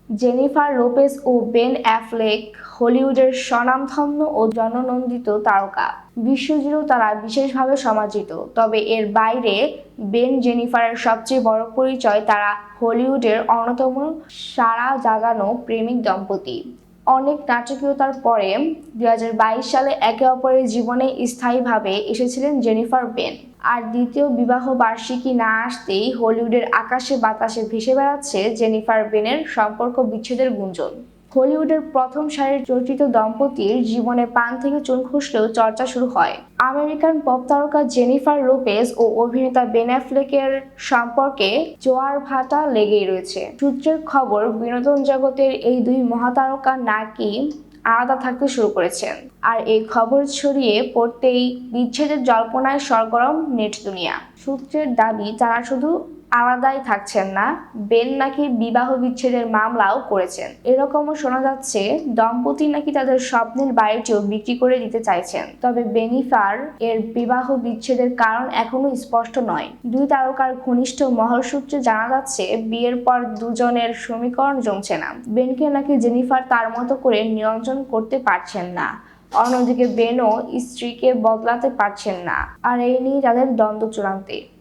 Jennifer Lopez ও Ben Affleck হলিউডের স্বনামধন্য ও জননন্দিত তারকা। বিশ্বজুড়েও তারা বিশেষভাবে সমাদৃত। তবে এর বাইরে বেন জেনিফারের সবচেয়ে বড় পরিচয় তারা হলিউডের অন্যতম সাড়া জাগানো প্রেমিক দম্পতি। অনেক নাটকীয়তার পরে 2022 সালে একে অপরের জীবনে স্থায়ীভাবে এসেছিলেন জেনিফার বেন। আর দ্বিতীয় বিবাহ বার্ষিকী না আসতেই হলিউডের আকাশে বাতাসে ভেসে বেড়াচ্ছে জেনিফার বেনের সম্পর্ক বিচ্ছেদের গুঞ্জন। হলিউডের প্রথম সারির চর্চিত দম্পতির জীবনে পান থেকে চুন খসলেও চর্চা শুরু হয়। আমেরিকান পপ তারকা জেনিফার লোপেজ ও অভিনেতা বেন অ্যাফ্লেকের সম্পর্কে জোয়ার ভাটা লেগেই রয়েছে। সূত্রের খবর, বিনোদন জগতের এই দুই মহাতারকা নাকি আলাদা থাকতে শুরু করেছেন। আর এই খবর ছড়িয়ে পড়তেই বিচ্ছেদের জল্পনায় সরগরম নেট দুনিয়া। সূত্রের দাবি, তারা শুধু আলাদাই থাকছেন না, বেন নাকি বিবাহ বিচ্ছেদের মামলাও করেছেন। এরকমও শোনা যাচ্ছে দম্পতি নাকি তাদের স্বপ্নের বাড়িটিও বিক্রি করে দিতে চাইছেন। তবে বেনিফার এর বিবাহ বিচ্ছেদের কারণ এখনো স্পষ্ট নয়। দুই তারকার ঘনিষ্ঠ মহল সূত্রে জানা যাচ্ছে, বিয়ের পর দুজনের সমীকরণ জমছে না। বেনকে নাকি জেনিফার তার মতো করে নিয়ন্ত্রণ করতে পারছেন না, অন্যদিকে বেনও স্ত্রীকে বদলাতে পারছেন না। আর এই নিয়ে তাদের দ্বন্দ্ব চূড়ান্তে।